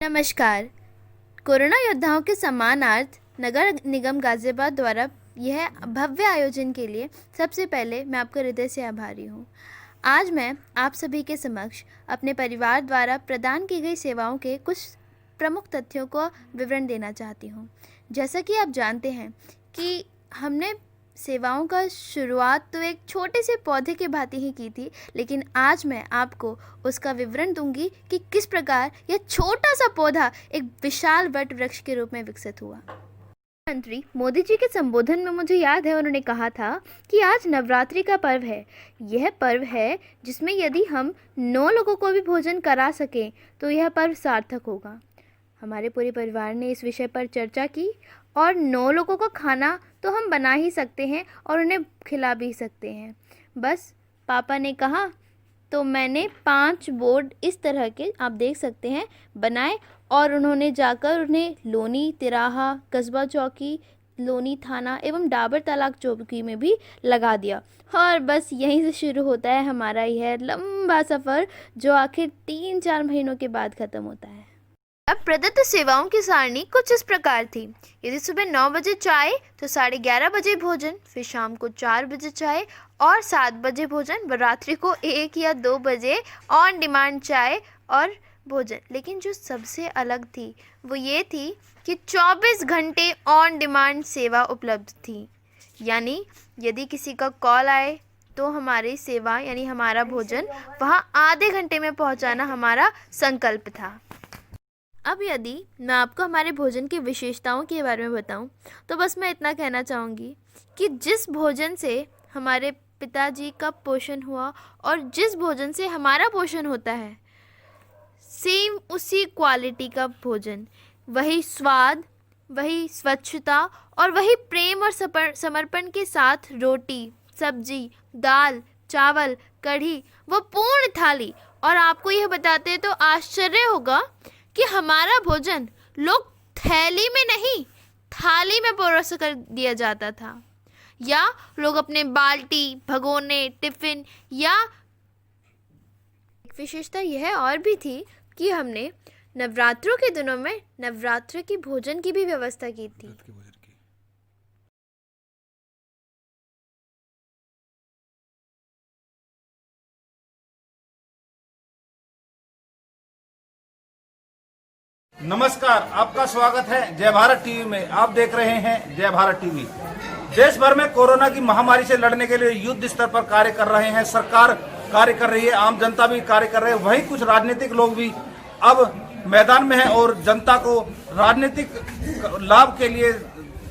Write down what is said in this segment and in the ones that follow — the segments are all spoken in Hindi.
नमस्कार। कोरोना योद्धाओं के सम्मानार्थ नगर निगम गाज़ियाबाद द्वारा यह भव्य आयोजन के लिए सबसे पहले मैं आपका हृदय से आभारी हूँ। आज मैं आप सभी के समक्ष अपने परिवार द्वारा प्रदान की गई सेवाओं के कुछ प्रमुख तथ्यों को विवरण देना चाहती हूँ। जैसा कि आप जानते हैं कि हमने सेवाओं का शुरुआत तो एक छोटे से पौधे के भांति ही की थी, लेकिन आज मैं आपको उसका विवरण दूंगी कि किस प्रकार यह छोटा सा पौधा एक विशाल वट वृक्ष के रूप में विकसित हुआ। प्रधानमंत्री मोदी जी के संबोधन में मुझे याद है उन्होंने कहा था कि आज नवरात्रि का पर्व है। यह पर्व है जिसमें यदि हम 9 लोगों को भी भोजन करा सकें तो यह पर्व सार्थक होगा। हमारे पूरे परिवार ने इस विषय पर चर्चा की और 9 लोगों का खाना तो हम बना ही सकते हैं और उन्हें खिला भी सकते हैं। बस पापा ने कहा तो मैंने 5 बोर्ड इस तरह के आप देख सकते हैं बनाए और उन्होंने जाकर उन्हें लोनी तिराहा, कस्बा चौकी, लोनी थाना एवं डाबर तालाब चौकी में भी लगा दिया। और बस यहीं से शुरू होता है हमारा यह लंबा सफ़र जो आखिर 3-4 महीनों के बाद ख़त्म होता है। अब प्रदत्त सेवाओं की सारणी कुछ इस प्रकार थी। यदि सुबह 9 बजे चाय तो 11:30 बजे भोजन, फिर शाम को 4 बजे चाय और 7 बजे भोजन, व रात्रि को 1 या 2 बजे ऑन डिमांड चाय और भोजन। लेकिन जो सबसे अलग थी वो ये थी कि 24 घंटे ऑन डिमांड सेवा उपलब्ध थी। यानी यदि किसी का कॉल आए तो हमारी सेवा यानी हमारा भोजन वहाँ आधे घंटे में पहुँचाना हमारा संकल्प था। अब यदि मैं आपको हमारे भोजन की विशेषताओं के बारे में बताऊं तो बस मैं इतना कहना चाहूँगी कि जिस भोजन से हमारे पिताजी का पोषण हुआ और जिस भोजन से हमारा पोषण होता है, सेम उसी क्वालिटी का भोजन, वही स्वाद, वही स्वच्छता और वही प्रेम और समर्पण के साथ रोटी, सब्जी, दाल, चावल, कढ़ी, वो पूर्ण थाली। और आपको यह बताते तो आश्चर्य होगा कि हमारा भोजन लोग थैली में नहीं थाली में परोस कर दिया जाता था, या लोग अपने बाल्टी, भगोने, टिफ़िन, या एक विशेषता यह और भी थी कि हमने नवरात्रों के दिनों में नवरात्र की भोजन की भी व्यवस्था की थी। नमस्कार, आपका स्वागत है जय भारत टीवी में। आप देख रहे हैं जय भारत टीवी। देश भर में कोरोना की महामारी से लड़ने के लिए युद्ध स्तर पर कार्य कर रहे हैं। सरकार कार्य कर रही है, आम जनता भी कार्य कर रहे हैं। वहीं कुछ राजनीतिक लोग भी अब मैदान में हैं और जनता को राजनीतिक लाभ के लिए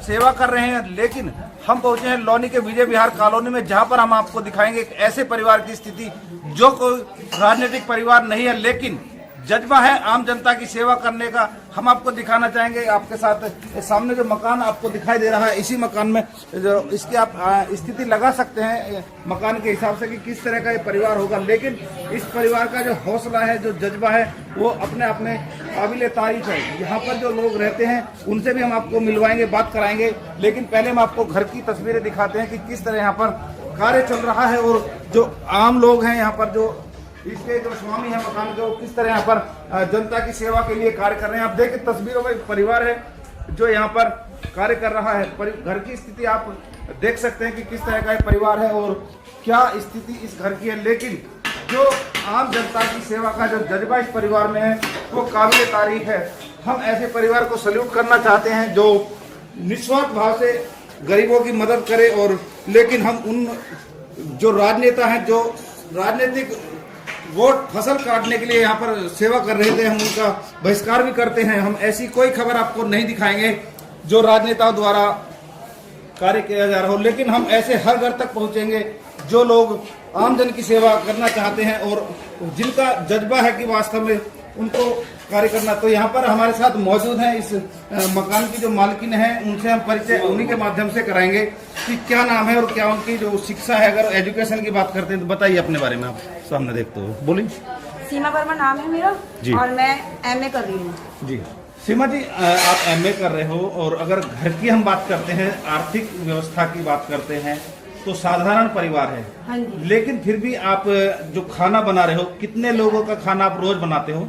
सेवा कर रहे हैं। लेकिन हम पहुंचे हैं लोनी के विजय विहार कॉलोनी में, जहां पर हम आपको दिखाएंगे एक ऐसे परिवार की स्थिति जो कोई राजनीतिक परिवार नहीं है, लेकिन जज्बा है आम जनता की सेवा करने का। हम आपको दिखाना चाहेंगे। आपके साथ सामने जो मकान आपको दिखाई दे रहा है, इसी मकान में जो इसकी आप स्थिति लगा सकते हैं मकान के हिसाब से कि किस तरह का ये परिवार होगा। लेकिन इस परिवार का जो हौसला है, जो जज्बा है, वो अपने आप में काबिल तारीफ है। यहाँ पर जो लोग रहते हैं उनसे भी हम आपको मिलवाएंगे, बात कराएंगे। लेकिन पहले हम आपको घर की तस्वीरें दिखाते हैं कि किस तरह यहाँ पर कार्य चल रहा है और जो आम लोग हैं यहाँ पर, जो इसके जो स्वामी है मकान के, वो किस तरह यहाँ पर जनता की सेवा के लिए कार्य कर रहे हैं। आप देखिए तस्वीरों में एक परिवार है जो यहाँ पर कार्य कर रहा है। घर की स्थिति आप देख सकते हैं कि किस तरह का ये परिवार है और क्या स्थिति इस घर की है। लेकिन जो आम जनता की सेवा का जो जज्बा इस परिवार में है वो काबिल तारीफ है। हम ऐसे परिवार को सल्यूट करना चाहते हैं जो निस्वार्थ भाव से गरीबों की मदद करे। और लेकिन हम उन जो राजनेता हैं, जो राजनीतिक वोट फसल काटने के लिए यहाँ पर सेवा कर रहे थे, हम उनका बहिष्कार भी करते हैं। हम ऐसी कोई खबर आपको नहीं दिखाएंगे जो राजनेताओं द्वारा कार्य किया जा रहा हो। लेकिन हम ऐसे हर घर तक पहुंचेंगे जो लोग आमजन की सेवा करना चाहते हैं और जिनका जज्बा है कि वास्तव में उनको कार्य करना। तो यहाँ पर हमारे साथ मौजूद हैं इस मकान की जो मालकिन है, उनसे हम परिचय उन्हीं के माध्यम से कराएंगे कि क्या नाम है और क्या उनकी जो शिक्षा है। अगर एजुकेशन की बात करते हैं तो बताइए अपने बारे में। आप सामने देखते हो, बोलिए। सीमा वर्मा नाम है मेरा और मैं एमए कर रही हूँ। जी सीमा जी, आप एमए कर रहे हो और अगर घर की हम बात करते हैं, आर्थिक व्यवस्था की बात करते हैं तो साधारण परिवार है। हाँ जी। लेकिन फिर भी आप जो खाना बना रहे हो, कितने लोगों का खाना आप रोज बनाते हो?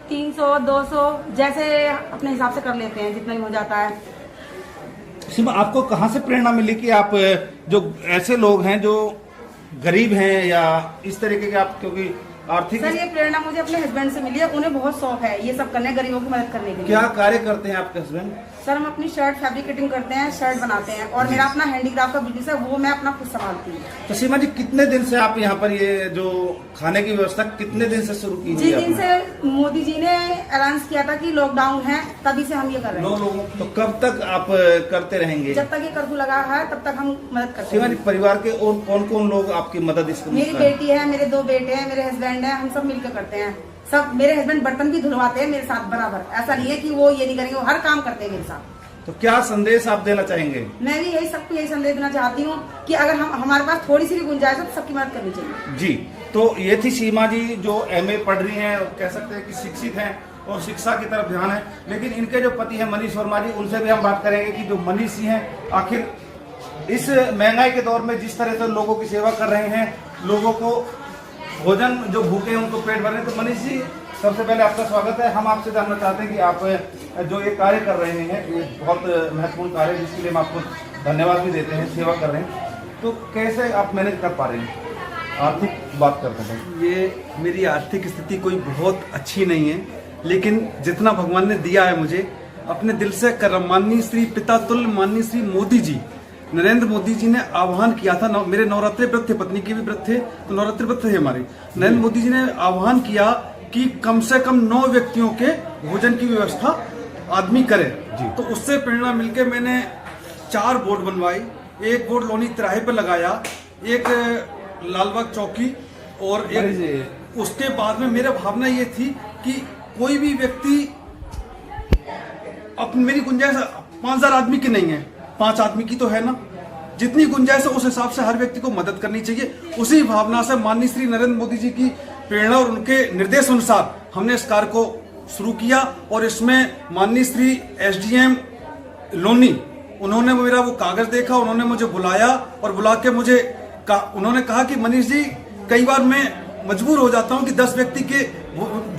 300 200 जैसे अपने हिसाब से कर लेते हैं, जितना ही हो जाता है। सीमा, आपको कहाँ से प्रेरणा मिली कि आप जो ऐसे लोग हैं जो गरीब हैं या इस तरीके के, आप क्योंकि आर्थिक सर ये प्रेरणा मुझे अपने हस्बैंड से मिली है। उन्हें बहुत शौक है ये सब करने, गरीबों की मदद करने के लिए। क्या कार्य करते हैं आपके हस्बैंड? सर हम अपनी शर्ट फैब्रिकेटिंग करते हैं, शर्ट बनाते हैं, और मेरा अपना हैंडीक्राफ्ट का बिजनेस है, वो मैं अपना खुद संभालती हूँ। तो सीमा जी, कितने दिन से आप यहाँ पर ये जो खाने की व्यवस्था कितने दिन से शुरू की? जिस दिन से मोदी जी ने अनाउंस किया था कि लॉकडाउन है, तभी से हम ये कर रहे हैं। तो कब तक आप करते रहेंगे? जब तक ये कर्फ्यू लगा है तब तक हम मदद करते सीमा हैं। जी, परिवार के और कौन कौन लोग आपकी मदद इसको? मेरी बेटी है, मेरे 2 बेटे हैं, मेरे हस्बैंड है, हम सब मिलकर करते हैं। सब मेरे हस्बैंड बर्तन भी धुलवाते हैं मेरे साथ बराबर। ऐसा नहीं है कि वो ये नहीं करेंगे, वो हर काम करते हैं मेरे साथ। तो क्या संदेश आप देना चाहेंगे? मैं भी सबको यही संदेश देना चाहती हूँ कि अगर हमारे पास थोड़ी सी भी गुंजाइश है तो सबकी मदद करनी चाहिए। जी, तो ये थी सीमा जी जो MA पढ़ रही हैं, कह सकते हैं कि शिक्षित हैं और शिक्षा की तरफ ध्यान है। लेकिन इनके जो पति हैं मनीष वर्मा जी, उनसे भी हम बात करेंगे कि जो मनीष जी हैं आखिर इस महंगाई के दौर में जिस तरह से लोगों की सेवा कर रहे हैं, लोगों को भोजन, जो भूखे हैं उनको पेट भर रहे हैं। तो मनीष जी, सबसे पहले आपका स्वागत है। हम आपसे जानना चाहते हैं कि आप जो ये कार्य कर रहे हैं, ये बहुत महत्वपूर्ण कार्य है जिसके लिए हम आपको धन्यवाद भी देते हैं, सेवा कर रहे हैं। तो कैसे आप मैनेज कर पा रहे हैं? आर्थिक बात करते हैं। ये मेरी आर्थिक स्थिति कोई बहुत अच्छी नहीं है, लेकिन जितना भगवान ने दिया है मुझे अपने दिल से कर। माननीय श्री पिता तुल्य माननीय श्री मोदी जी, नरेंद्र मोदी जी ने आह्वान किया था, मेरे नवरात्रि व्रत थे, पत्नी के भी व्रत थे, तो नवरात्रि व्रत थे हमारे। नरेंद्र मोदी जी ने आह्वान किया कि कम से कम 9 व्यक्तियों के भोजन की व्यवस्था आदमी करे। तो उससे प्रेरणा मिलकर मैंने 4 बोर्ड बनवाई। एक बोर्ड लोनी तिराहे पर लगाया, एक लालबाग चौकी, और एक उसके बाद में मेरा भावना ये थी कि कोई भी व्यक्ति अपनी, मेरी गुंजाइश 5000 आदमी की नहीं है, 5 आदमी की तो है ना, जितनी गुंजाइश है उस हिसाब से हर व्यक्ति को मदद करनी चाहिए। उसी भावना से माननीय श्री नरेंद्र मोदी जी की प्रेरणा और उनके निर्देश अनुसार हमने इस कार्य को शुरू किया। और इसमें माननीय श्री SDM लोनी, उन्होंने मेरा वो कागज देखा, उन्होंने मुझे बुलाया और बुला के मुझे उन्होंने कहा कि मनीष जी, कई बार मैं मजबूर हो जाता हूं कि 10 व्यक्ति के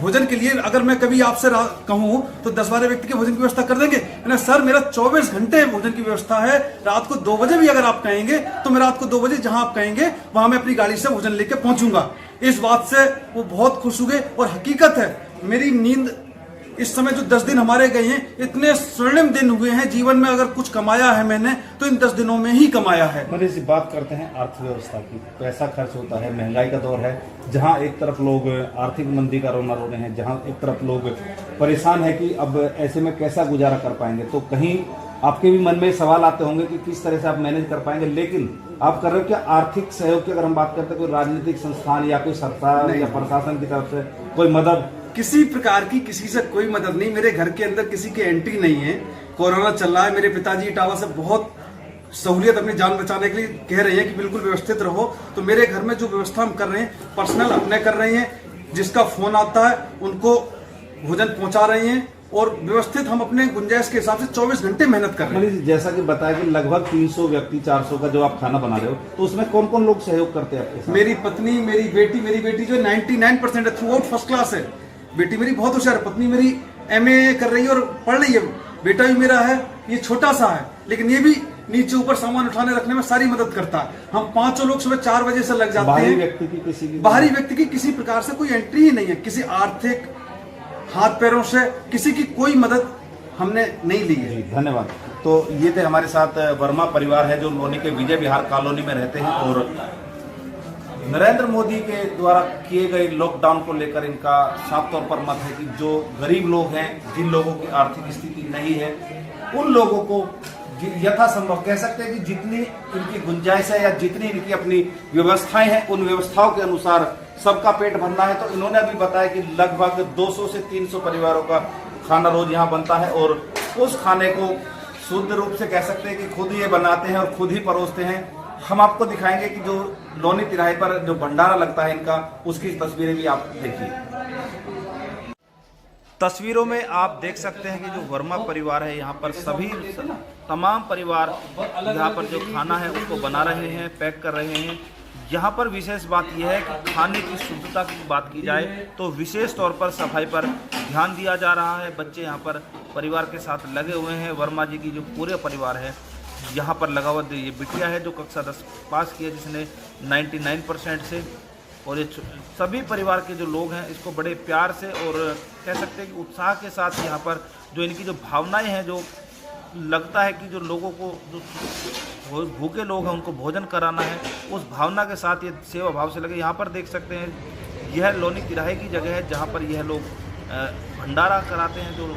भोजन के लिए अगर मैं कभी आपसे कहूं तो 10-12 व्यक्ति के भोजन की व्यवस्था कर देंगे। मैंने सर, मेरा 24 घंटे भोजन की व्यवस्था है, रात को 2 बजे भी अगर आप कहेंगे तो मैं रात को 2 बजे जहां आप कहेंगे वहां मैं अपनी गाड़ी से भोजन लेके पहुंचूंगा। इस बात से वो बहुत खुश हुए। और हकीकत है, मेरी नींद इस समय जो 10 दिन हमारे गए हैं, इतने स्वर्णिम दिन हुए हैं जीवन में। अगर कुछ कमाया है मैंने तो इन 10 दिनों में ही कमाया है। मनीष जी, बात करते हैं अर्थव्यवस्था की। पैसा खर्च होता है, महंगाई का दौर है, जहां एक तरफ लोग आर्थिक मंदी का रोना रो रहे हैं, जहां एक तरफ लोग परेशान है कि अब ऐसे में कैसा गुजारा कर पाएंगे। तो कहीं आपके भी मन में सवाल आते होंगे कि किस तरह से आप मैनेज कर पाएंगे। लेकिन आप कर रहे हो क्या आर्थिक सहयोग की, अगर हम बात करते हैं, कोई राजनीतिक संस्थान या कोई सरकार या प्रशासन की तरफ से कोई मदद? किसी प्रकार की किसी से कोई मदद नहीं। मेरे घर के अंदर किसी की एंट्री नहीं है। कोरोना चल रहा है, मेरे पिताजी इटावा से बहुत सहूलियत अपनी जान बचाने के लिए कह रहे हैं कि बिल्कुल व्यवस्थित रहो। तो मेरे घर में जो व्यवस्था हम कर रहे हैं, पर्सनल अपने कर रहे हैं, जिसका फोन आता है उनको भोजन पहुंचा रहे हैं, और व्यवस्थित हम अपने गुंजाइश के हिसाब से 24 घंटे मेहनत कर रहे हैं। जैसा कि बताया कि लगभग 300 व्यक्ति 400 का जो आप खाना बना रहे हो, तो उसमें कौन कौन लोग सहयोग करते हैं आपके साथ? मेरी पत्नी, मेरी बेटी जो 99% है, थ्रू आउट फर्स्ट क्लास है। बेटी मेरी बहुत होशियार है, पत्नी मेरी MA कर रही है और पढ़ रही है, बेटा भी मेरा है, ये छोटा सा है, लेकिन ये भी नीचे ऊपर सामान उठाने रखने में सारी मदद करता है। हम 5 लोग सुबह 4 बजे से लग जाते हैं। बाहरी व्यक्ति की किसी प्रकार से कोई एंट्री ही नहीं है, किसी आर्थिक हाथ पैरों से किसी की कोई मदद हमने नहीं ली है। धन्यवाद। तो ये थे हमारे साथ वर्मा परिवार है जो लोनी के विजय विहार कॉलोनी में रहते हैं, और नरेंद्र मोदी के द्वारा किए गए लॉकडाउन को लेकर इनका साफ तौर पर मत है कि जो गरीब लोग हैं, जिन लोगों की आर्थिक स्थिति नहीं है, उन लोगों को यथासंभव, कह सकते हैं कि जितनी इनकी गुंजाइश है या जितनी इनकी अपनी व्यवस्थाएं हैं, उन व्यवस्थाओं के अनुसार सबका पेट भरना है। तो इन्होंने अभी बताया कि लगभग 200 से 300 परिवारों का खाना रोज यहाँ बनता है, और उस खाने को शुद्ध रूप से कह सकते हैं कि खुद ये बनाते हैं और खुद ही परोसते हैं। हम आपको दिखाएंगे कि जो लोनी तिराहे पर जो भंडारा लगता है इनका, उसकी तस्वीरें भी आप देखिए। तस्वीरों में आप देख सकते हैं कि जो वर्मा परिवार है, यहाँ पर सभी तमाम परिवार यहाँ पर जो खाना है उसको बना रहे हैं, पैक कर रहे हैं। यहाँ पर विशेष बात यह है कि खाने की शुद्धता की बात की जाए तो विशेष तौर पर सफाई पर ध्यान दिया जा रहा है। बच्चे यहाँ पर परिवार के साथ लगे हुए हैं। वर्मा जी की जो पूरे परिवार है यहाँ पर लगा हुआ, ये बिटिया है जो कक्षा 10 पास की है जिसने 99% से, और ये सभी परिवार के जो लोग हैं इसको बड़े प्यार से और कह सकते हैं कि उत्साह के साथ यहाँ पर जो इनकी जो भावनाएं हैं, जो लगता है कि जो लोगों को जो भूखे लोग हैं उनको भोजन कराना है, उस भावना के साथ ये सेवा भाव से लगे। यहाँ पर देख सकते हैं यह लोनी तिराहे की जगह है जहाँ पर यह लोग भंडारा कराते हैं। जो